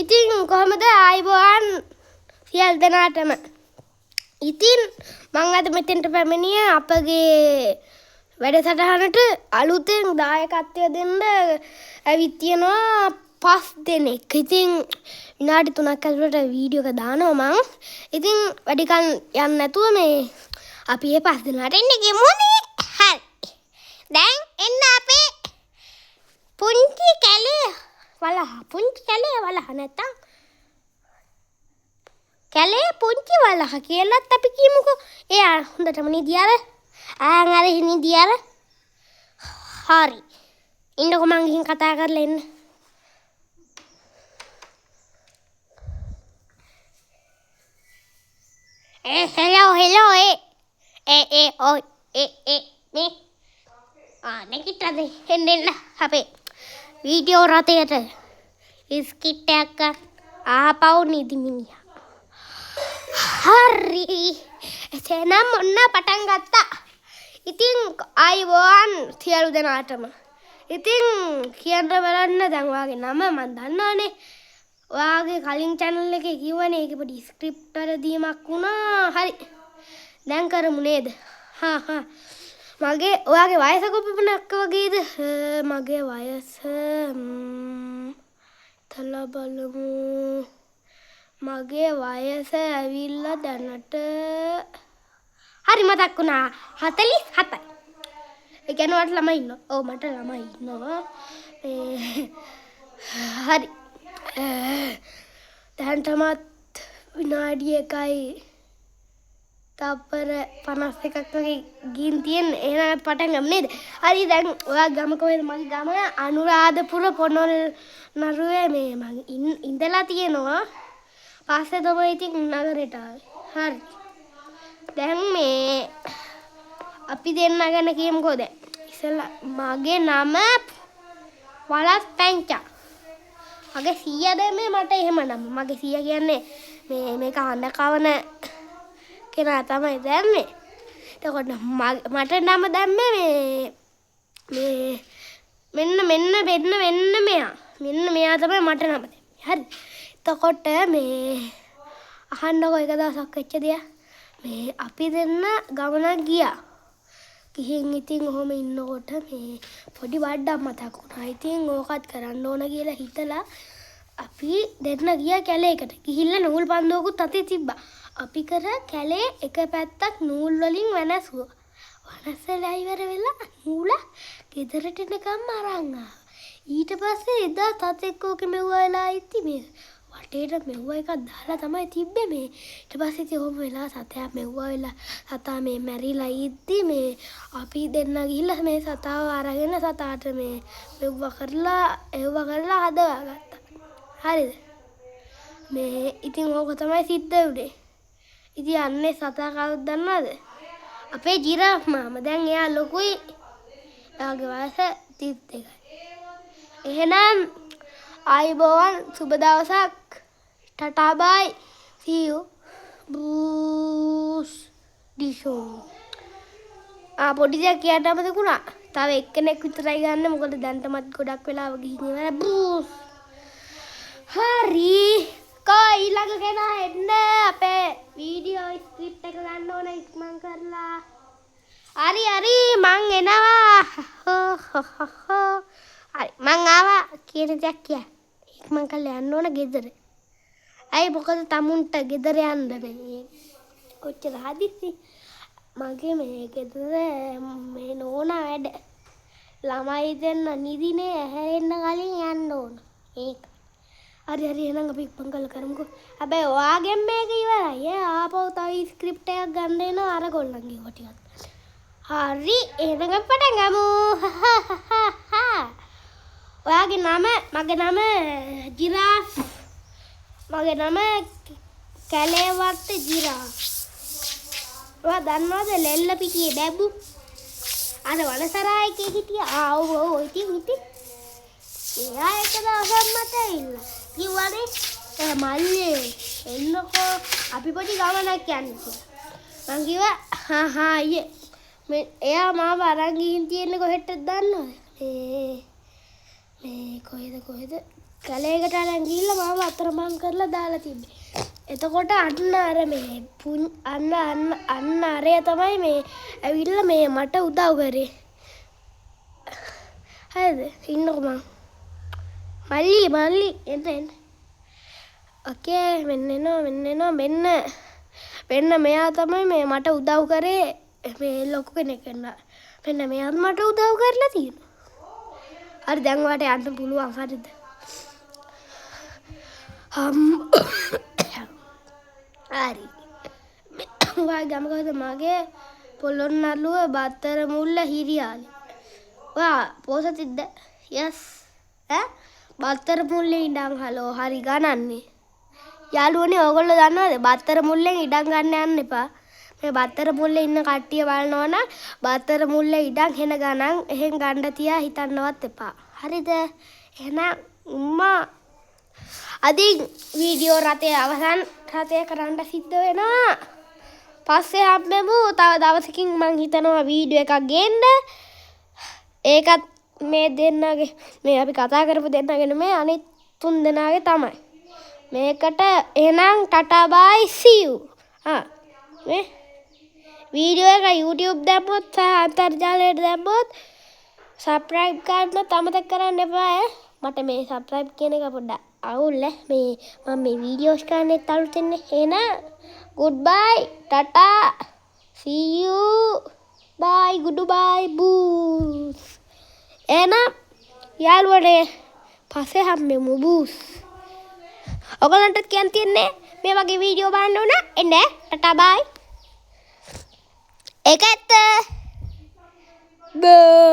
ඉතින් කොහමද ආයිබෝවන් සියලු දෙනාටම. ඉතින් මම අද මෙතෙන්ට පැමිණිය අපගේ වැඩසටහනට අලුතෙන් දායකත්වය දෙන්න ඇවිත් තියෙනවා 5 දෙනෙක්. ඉතින් විනාඩි 3ක් ඇතුළත වීඩියෝ එක දානවා මං. ඉතින් වැඩි කල් යන්න නැතුව මේ අපි මේ 5 දෙනාට එන්න ගෙමුනේ. හරි. දැන් එන්න අපේ පුංචි කැලේ වලහ නැත්තම් කැලේ පුංචි වලහ කියලාත් අපි කියමුකෝ. එයා හොඳටම නිදියර. ආන් අර නිදියර. හරි. ඉන්නකො මං ගිහින් කතා කරලා එන්න. hello මේ නැගිටද එන්න අපේ වීඩියෝ රතයට ස්කිට් එකක් ආපහු නිදි මිනිහා. හරි එහෙනම් ඔන්න පටන් ගත්තා. ඉතින් ආයිබෝවන් සියලු දෙනාටම. ඉතින් කියන්න බලන්න දැන් ඔයාගේ නම මම දන්නවනේ. ඔයාගේ කලින් channel එකේ කිව්වනේ ඒක පොඩි ස්ක්‍රිප්ට් වලදීමක් වුණා. හරි. දැන් කරමු නේද? මගේ ඔයාගේ වයස කොපමණක් වගේද? මගේ වයස තලා බලමු. මගේ වයස ඇවිල්ලා දැනට හරි මතක් වුණා 47යි. ඒ කියන්නේ මට ළමයි ඉන්නවා. ඔව් මට ළමයි ඉන්නවා. හරි. දැන් තමත් විනාඩි 1යි තප්පර 51ක් වගේ ගින් තියෙන. එහෙනම් පටන් ගමු නේද? හරි දැන් ඔයා ගම කොහෙද? මගේ ගම අනුරාධපුර පොනොල් නරුවේ මේ මගේ ඉඳලා තියෙනවා. පස්සේ තමයි ඉතින් නගරයට ආවේ. හරි. දැන් මේ අපි දෙන්න ගැන කියමුකෝ දැන්. ඉස්සෙල්ලා මගේ නම වලස් පැංචා. මගේ සීයා දැම්මේ මට එහෙම නම. මගේ සීයා කියන්නේ මේක හඳ කවන කෙනා තමයි දැම්මේ. එතකොට මට නම දැම්මේ මෙන්න මෙයා. මෙන්න මෙයා තමයි මට නම දැම්මේ. හරි. එතකොට අහන්නකො එක දවසක් වෙච්ච දෙයක්. අපි දෙන්න ගමනක් ගියා. ගිහින් ඉතින් ඔහොම ඉන්නකොට පොඩි වඩක් මතක් වුණා. ඉතින් ඕකත් කරන්න ඕන කියලා හිතලා අපි දෙන්න ගියා කැලේකට. ගිහිල්ලා නූල් පන්දුවකුත් අතේ තිබ්බා. අපි කැලේ එක පැත්තක් නූල් වලින් වෙනසුවා. වනසලා ඉවර වෙලා නූල ගෙදරට එනකම් අරන් ආවා. ඊට පස්සේ එදා තාත්තෙක් ඕකේ මෙව්වලා ඉති මේ වටේට මෙව්ව එකක් දාලා තමයි තිබ්බේ මේ. ඊට පස්සේ ඉතින් ඔහොම වෙලා සතයා මෙව්වා වෙලා සතා මැරිලා ඉද්දි අපි දෙන්න ගිහිල්ලා මේ සතාව අරගෙන සතාට මෙව්ව කරලා හදවාගත්තා. හරිද? ඉතින් ඕක තමයි සිද්ධ වුනේ. ඉතින් අන්නේ සතා කවුද දන්නවද? අපේ ජිරාෆ් මාමා. දැන් එයා ලොකුයි. එයාගේ වයස 32යි. එහෙනම් ආයිබෝවන් සුබ දවසක්. Ta-ta bye. see you. බූස් ඩිෂෝ. පොඩි දෙයක් කියන්න අමතකුණා. තව එක්කෙනෙක් විතරයි ගන්න. මොකද දැන්ටමත් ගොඩක් වෙලාව ගිහින් ඉවරයි. බූස්. හරි. ඊළඟ කෙනා එන්න අපේ වීඩියෝ ස්ක්‍රිප්ට් එක ගන්න ඕන ඉක්මන් කරලා. හරි මං එනවා. හරි මං ආවා කියන දෙයක් කියන්න. ඉක්මන් කරලා යන්න ඕන ගෙදර. අය මොකද තමුන්ට ගෙදර යන්න කොච්චර හදිස්සි. මගේ ගෙදර නෝනා වැඩ. ළමයි දෙන්න නිදිනේ හැරෙන්න කලින් යන්න ඕන. ඒක හරි එහෙනම් අපි ඉක්මන් කරලා කරමුකෝ. හැබැයි ඔයාගෙන් මේක ඉවරයි. ආපහු තව ස්ක්‍රිප්ට් එකක් ගන්න එනවා අර ගොල්ලන්ගේ කොට ටිකක්. හරි එහෙනම් පටන් ගමු. ඔයාගේ නම? මගේ නම ජිරාෆ්. මගේ නම කැලේවත්ත ජිරාෆ්. ඔයා දන්නවද ලෙල්ල පිටියේ බැබු? අර වනසරා එකේ හිටියා. ඔව් ඉතින් එයා එක දවසක් මට ඇවිල්ලා කිව්වනේ මල්ලේ එන්නකෝ අපි පොඩි ගමනක් යන්න කියලා. මං කිව්වා අයියේ එයා මාව අරන් ගිහින් තියෙන්නේ කොහෙටද දන්නවද? මේ කොහෙද කැලේකට අරන් ගිහිල්ලා මාව අතරමං කරලා දාලා තිබ්බේ. එතකොට අන්න අර මේ අන්න අරය තමයි මේ ඇවිල්ලා මේ මට උදව් කරේ. හරිද? ඉන්නකො මං. මල්ලි එන්න. ඔකේ මෙන්න මෙයා තමයි මේ මට උදව් කරේ මේ ලොකු කෙනෙක් වෙන්න. මෙන්න මෙයාත් මට උදව් කරලා තියෙනවා. හරි දැන් වාට යන්න පුළුවන් හරිද? හරි. වා ගමකද මගේ පොළොන්නරුව බත්තර මුල්ල හිරියාලි. වා පොසතිද්ද? යස්. බත්තර මුල්ලේ ඉඳන් හලෝ හරි ගණන්නේ. යාළුවනේ ඕගොල්ලෝ දන්නවද බත්තර මුල්ලෙන් ඉඩම් ගන්න යන්න එපා. මේ බත්තර මුල්ලේ ඉන්න කට්ටිය බලනවා නම් බත්තර මුල්ලේ ඉඩම් හෙන ගණන් එහෙන් ගන්න තියා හිතන්නවත් එපා. හරිද? එහෙනම් උම්මා අදින් වීඩියෝ රතේ අවසන් රතේ කරන්න සිද්ධ වෙනවා. පස්සේ හම්බෙමු. තව දවසකින් මං හිතනවා වීඩියෝ එකක් ගේන්න. ඒකත් මේ දෙන්නගේ මේ අපි කතා කරපු දෙන්නගේ නෙමෙයි අනිත් තුන් දෙනාගේ තමයි. මේකට එහෙනම් ටටා බයි see you. මේ වීඩියෝ එක YouTube දැම්මොත් සහ අන්තර්ජාලයට දැම්මොත් subscribe කරන්න අමතක කරන්න එපා. මට මේ subscribe කියන එක පොඩ්ඩක් අවුල් මේ මම මේ වීඩියෝස් කරන්නේත් අලුතෙන්. එහෙනම් goodbye ta-ta see you bye goodbye බූස්. එහෙනම් යාළුවනේ පස්සේ හම්බෙමු බූස්. ඔයගලන්ටත් කියන්න තියන්නේ මේ වගේ වීඩියෝ බලන්න ඕන එන්න ටටා බයි. ඒක ඇත්ත. බෝ